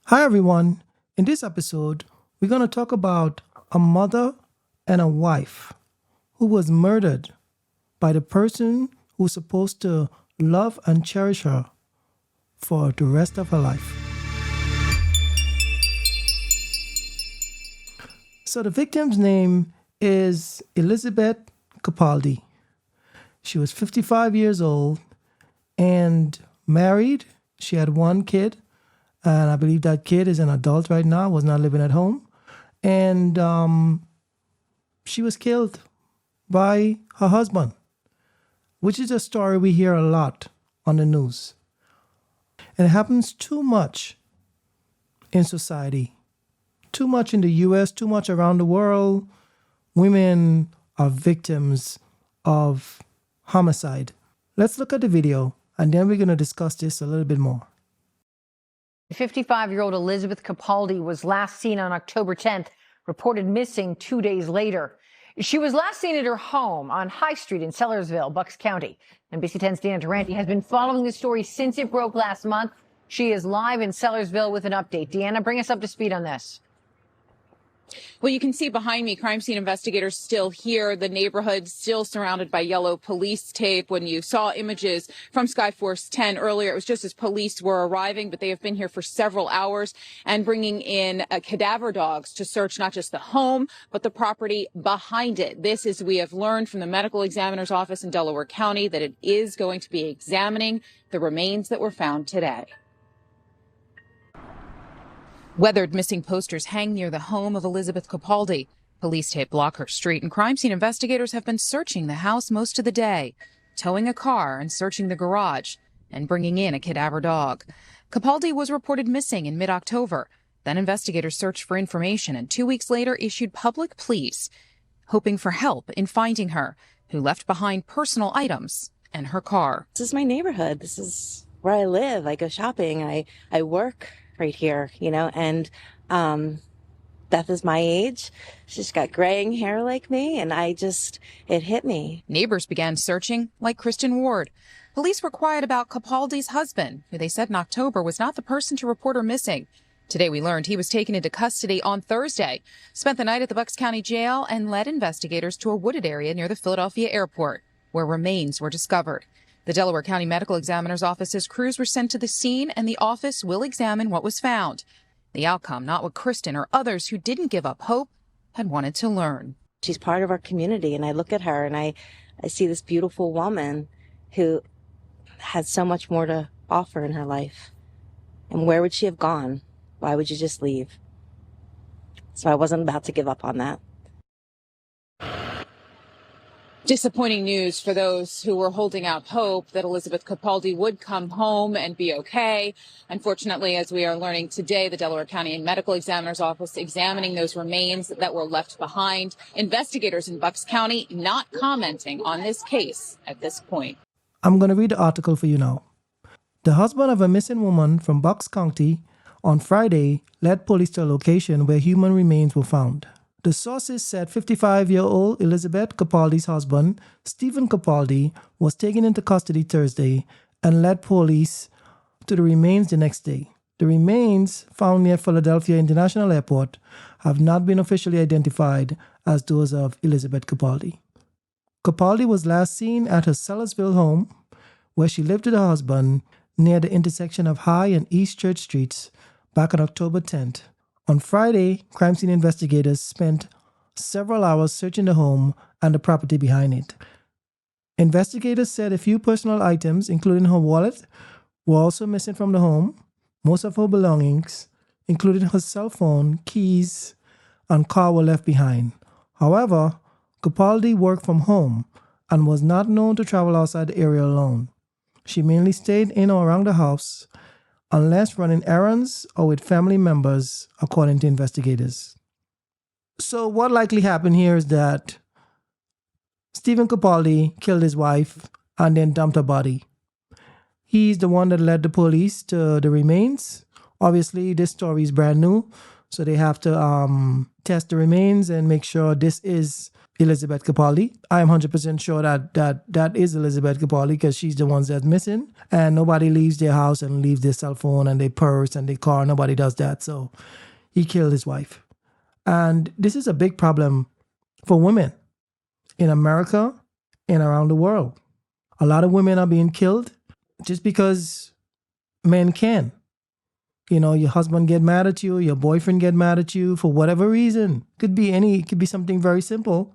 Hi, everyone. In this episode, we're going to talk about a mother and a wife who was murdered by the person who's supposed to love and cherish her for the rest of her life. So, the victim's name is Elizabeth Capaldi. She was 55 years old and married. She had one kid. And I believe that kid is an adult right now, was not living at home. And she was killed by her husband, which is a story we hear a lot on the news. And it happens too much in society, too much in the US, too much around the world. Women are victims of homicide. Let's look at the video, and then we're going to discuss this a little bit more. 55-year-old Elizabeth Capaldi was last seen on October 10th, reported missing 2 days later. She was last seen at her home on High Street in Sellersville, Bucks County. NBC 10's Deanna Durante has been following the story since it broke last month. She is live in Sellersville with an update. Deanna, bring us up to speed on this. Well, you can see behind me, crime scene investigators still here. The neighborhood still surrounded by yellow police tape. When you saw images from Skyforce 10 earlier, it was just as police were arriving, but they have been here for several hours and bringing in cadaver dogs to search not just the home, but the property behind it. This is, we have learned from the medical examiner's office in Delaware County, that it is going to be examining the remains that were found today. Weathered missing posters hang near the home of Elizabeth Capaldi. Police tape block her street, and crime scene investigators have been searching the house most of the day, towing a car and searching the garage, and bringing in a cadaver dog. Capaldi was reported missing in mid-October. Then investigators searched for information and 2 weeks later issued public pleas, hoping for help in finding her, who left behind personal items and her car. This is my neighborhood. This is where I live. I go shopping. I work right here, and Beth is my age. She's got graying hair like me, and it hit me. Neighbors began searching, like Kristen Ward. Police were quiet about Capaldi's husband, who they said in October was not the person to report her missing. Today we learned he was taken into custody on Thursday, spent the night at the Bucks County Jail, and led investigators to a wooded area near the Philadelphia airport, where remains were discovered. The Delaware County Medical Examiner's Office's crews were sent to the scene, and the office will examine what was found. The outcome, not what Kristen or others who didn't give up hope had wanted to learn. She's part of our community, and I look at her and I see this beautiful woman who has so much more to offer in her life. And where would she have gone? Why would you just leave? So I wasn't about to give up on that. Disappointing news for those who were holding out hope that Elizabeth Capaldi would come home and be okay. Unfortunately, as we are learning today, the Delaware County Medical Examiner's Office examining those remains that were left behind. Investigators in Bucks County not commenting on this case at this point. I'm going to read the article for you now. The husband of a missing woman from Bucks County on Friday led police to a location where human remains were found. The sources said 55-year-old Elizabeth Capaldi's husband, Stephen Capaldi, was taken into custody Thursday and led police to the remains the next day. The remains, found near Philadelphia International Airport, have not been officially identified as those of Elizabeth Capaldi. Capaldi was last seen at her Sellersville home, where she lived with her husband, near the intersection of High and East Church Streets, back on October 10th. On Friday, crime scene investigators spent several hours searching the home and the property behind it. Investigators said a few personal items, including her wallet, were also missing from the home. Most of her belongings, including her cell phone, keys, and car, were left behind. However, Capaldi worked from home and was not known to travel outside the area alone. She mainly stayed in or around the house, unless running errands or with family members, according to investigators. So what likely happened here is that Stephen Capaldi killed his wife and then dumped her body. He's the one that led the police to the remains. Obviously, this story is brand new, so they have to test the remains and make sure this is Elizabeth Capaldi. I am 100% sure that is Elizabeth Capaldi because she's the one that's missing. And nobody leaves their house and leaves their cell phone and their purse and their car. Nobody does that. So he killed his wife. And this is a big problem for women in America and around the world. A lot of women are being killed just because men can. You know, your husband get mad at you, your boyfriend get mad at you for whatever reason. It could be something very simple.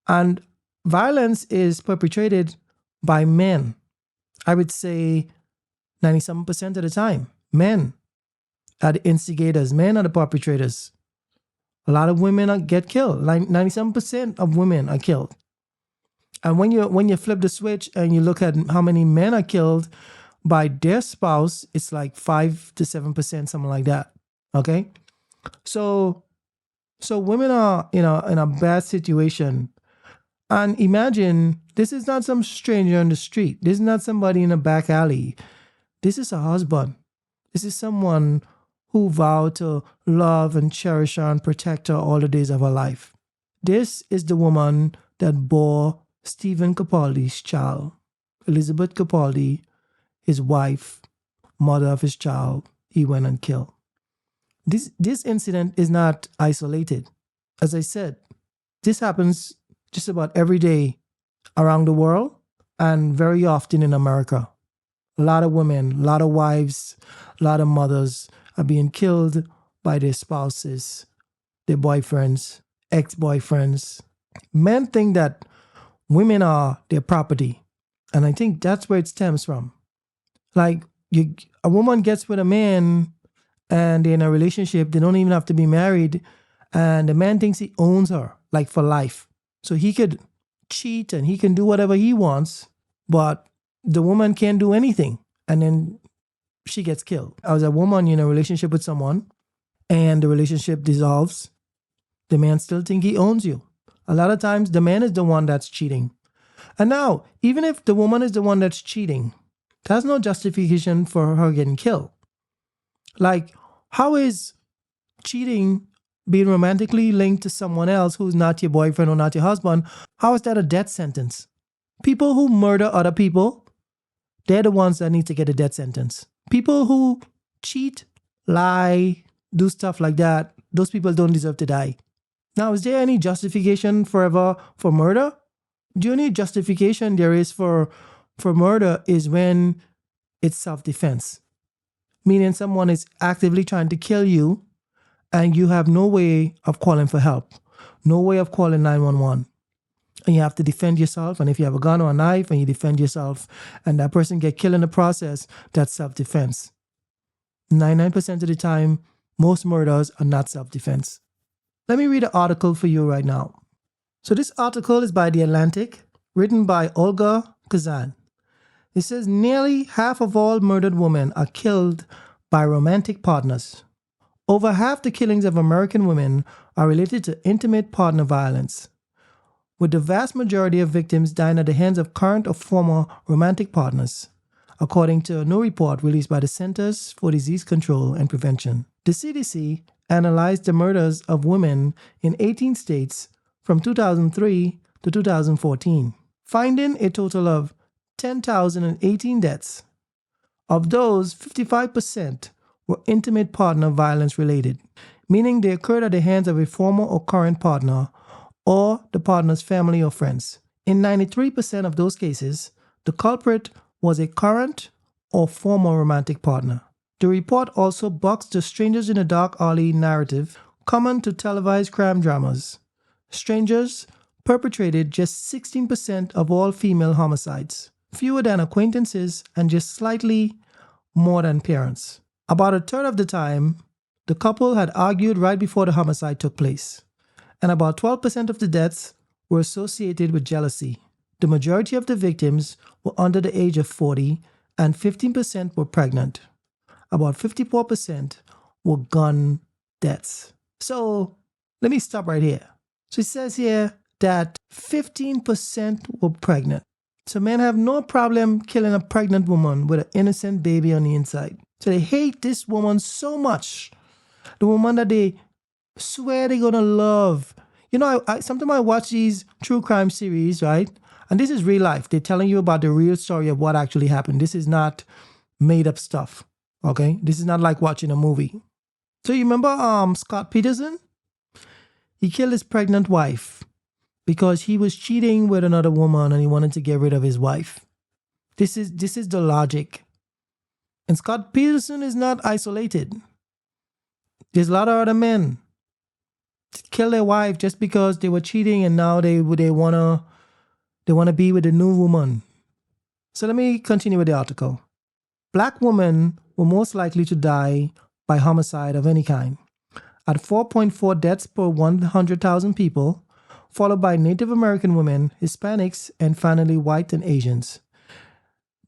And violence is perpetrated by men. I would say 97% of the time, men are the instigators, men are the perpetrators. A lot of women get killed. Like 97% of women are killed. And when you flip the switch and you look at how many men are killed by their spouse, it's like 5 to 7%, something like that. Okay? So women are in a bad situation. And imagine, this is not some stranger on the street. This is not somebody in a back alley. This is a husband. This is someone who vowed to love and cherish her and protect her all the days of her life. This is the woman that bore Stephen Capaldi's child. Elizabeth Capaldi, his wife, mother of his child, he went and killed. This incident is not isolated. As I said, this happens just about every day around the world and very often in America. A lot of women, a lot of wives, a lot of mothers are being killed by their spouses, their boyfriends, ex-boyfriends. Men think that women are their property. And I think that's where it stems from. Like, a woman gets with a man and they're in a relationship, they don't even have to be married, and the man thinks he owns her, like for life. So he could cheat and he can do whatever he wants, but the woman can't do anything. And then she gets killed. As a woman in a relationship with someone and the relationship dissolves, the man still thinks he owns you. A lot of times the man is the one that's cheating. And now, even if the woman is the one that's cheating, that's no justification for her getting killed. Like, how is cheating being romantically linked to someone else who's not your boyfriend or not your husband? How is that a death sentence? People who murder other people, they're the ones that need to get a death sentence. People who cheat, lie, do stuff like that, those people don't deserve to die. Now, is there any justification forever for murder? The only justification there is for murder is when it's self-defense. Meaning someone is actively trying to kill you and you have no way of calling for help, no way of calling 911. And you have to defend yourself. And if you have a gun or a knife and you defend yourself and that person get killed in the process, that's self-defense. 99% of the time, most murders are not self-defense. Let me read an article for you right now. So this article is by The Atlantic, written by Olga Kazan. It says nearly half of all murdered women are killed by romantic partners. Over half the killings of American women are related to intimate partner violence, with the vast majority of victims dying at the hands of current or former romantic partners, according to a new report released by the Centers for Disease Control and Prevention. The CDC analyzed the murders of women in 18 states from 2003 to 2014, finding a total of 10,018 deaths. Of those, 55% were intimate partner violence related, meaning they occurred at the hands of a former or current partner or the partner's family or friends. In 93% of those cases, the culprit was a current or former romantic partner. The report also bucks the strangers in the dark alley narrative common to televised crime dramas. Strangers perpetrated just 16% of all female homicides, fewer than acquaintances and just slightly more than parents. About a third of the time, the couple had argued right before the homicide took place, and about 12% of the deaths were associated with jealousy. The majority of the victims were under the age of 40 and 15% were pregnant. About 54% were gun deaths. So let me stop right here. So it says here that 15% were pregnant. So men have no problem killing a pregnant woman with an innocent baby on the inside. So they hate this woman so much. The woman that they swear they're going to love. Sometimes I watch these true crime series, right? And this is real life. They're telling you about the real story of what actually happened. This is not made up stuff, okay? This is not like watching a movie. So you remember Scott Peterson? He killed his pregnant wife because he was cheating with another woman and he wanted to get rid of his wife. This is the logic. And Scott Peterson is not isolated. There's a lot of other men kill their wife just because they were cheating and now they wanna be with a new woman. So let me continue with the article. Black women were most likely to die by homicide of any kind, at 4.4 deaths per 100,000 people, followed by Native American women, Hispanics, and finally white and Asians.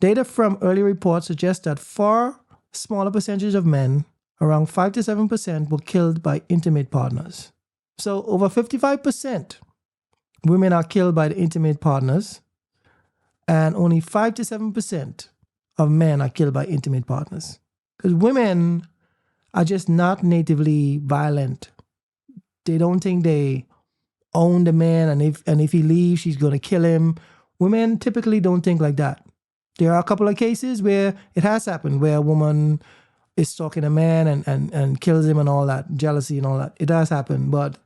Data from early reports suggest that far smaller percentage of men, around 5 to 7%, were killed by intimate partners. So over 55% women are killed by the intimate partners, and only 5 to 7% of men are killed by intimate partners. Because women are just not natively violent. They don't think they own the man, and if he leaves, she's going to kill him. Women typically don't think like that. There are a couple of cases where it has happened, where a woman is stalking a man and kills him and all that, jealousy and all that. It does happen, but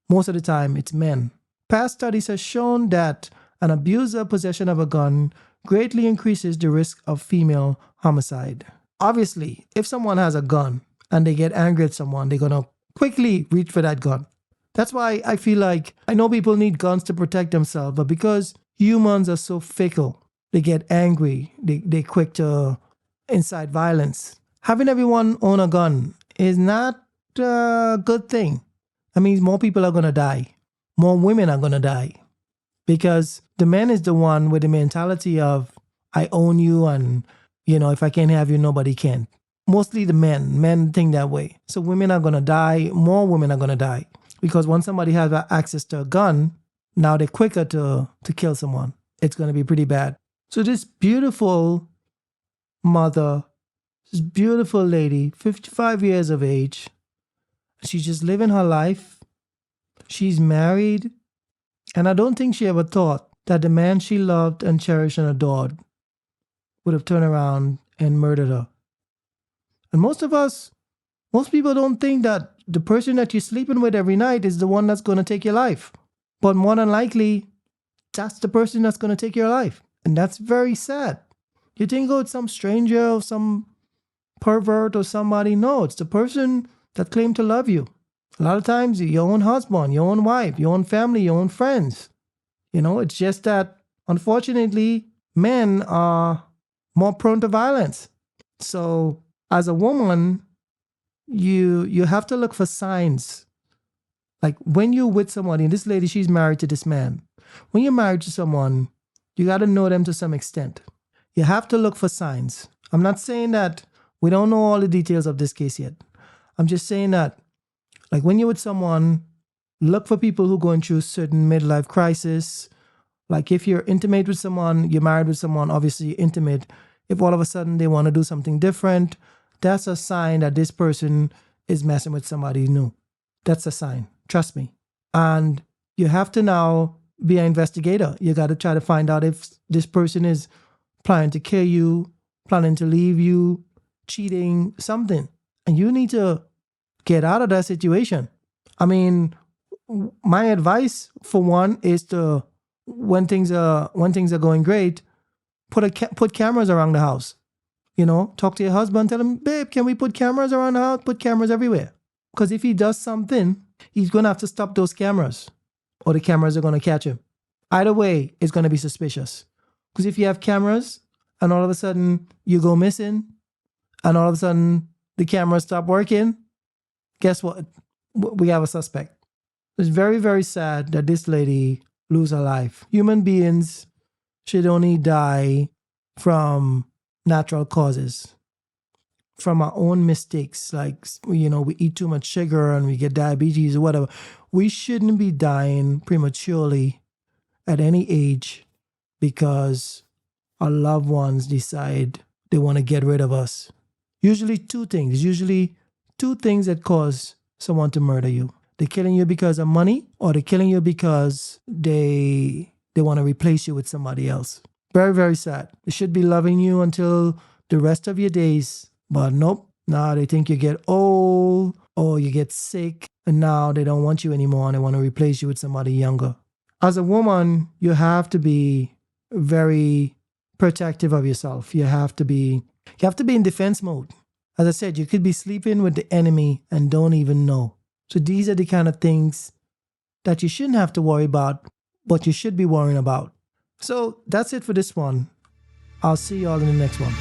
most of the time it's men. Past studies have shown that an abuser possession of a gun greatly increases the risk of female homicide. Obviously, if someone has a gun and they get angry at someone, they're going to quickly reach for that gun. That's why I feel like, I know people need guns to protect themselves, but because humans are so fickle, they get angry, they're quick to incite violence. Having everyone own a gun is not a good thing. That means more people are going to die. More women are going to die. Because the man is the one with the mentality of, I own you and, if I can't have you, nobody can. Mostly the men. Men think that way. So women are going to die. More women are going to die. Because once somebody has access to a gun, now they're quicker to kill someone. It's going to be pretty bad. So this beautiful mother, this beautiful lady, 55 years of age, she's just living her life. She's married. And I don't think she ever thought that the man she loved and cherished and adored would have turned around and murdered her. And most people don't think that the person that you're sleeping with every night is the one that's going to take your life. But more than likely, that's the person that's going to take your life. And that's very sad. You think, it's some stranger or some pervert or somebody. No, it's the person that claimed to love you. A lot of times, your own husband, your own wife, your own family, your own friends. It's just that, unfortunately, men are more prone to violence. So, as a woman, you have to look for signs. Like when you're with somebody, and this lady, she's married to this man. When you're married to someone, you got to know them to some extent. You have to look for signs. I'm not saying that we don't know all the details of this case yet. I'm just saying that, like when you're with someone, look for people who are going through certain midlife crisis. Like if you're intimate with someone, you're married with someone, obviously you're intimate. If all of a sudden they want to do something different, that's a sign that this person is messing with somebody new. That's a sign. Trust me. And you have to now be an investigator. You got to try to find out if this person is planning to kill you, planning to leave you, cheating, something. And you need to get out of that situation. I mean, my advice for one is to, when things are going great, put cameras around the house. Talk to your husband, tell him, babe, can we put cameras around the house? Put cameras everywhere. Because if he does something, he's going to have to stop those cameras, or the cameras are going to catch him. Either way, it's going to be suspicious. Because if you have cameras and all of a sudden you go missing and all of a sudden the cameras stop working, guess what? We have a suspect. It's very, very sad that this lady lose her life. Human beings should only die from natural causes, from our own mistakes. Like, we eat too much sugar and we get diabetes or whatever. We shouldn't be dying prematurely at any age because our loved ones decide they want to get rid of us. Usually two things that cause someone to murder you. They're killing you because of money, or they're killing you because they want to replace you with somebody else. Very, very sad. They should be loving you until the rest of your days. But nope. Now they think you get old or you get sick, and now they don't want you anymore and they want to replace you with somebody younger. As a woman, you have to be very protective of yourself. You have to be in defense mode. As I said, you could be sleeping with the enemy and don't even know. So these are the kind of things that you shouldn't have to worry about, but you should be worrying about. So that's it for this one. I'll see you all in the next one.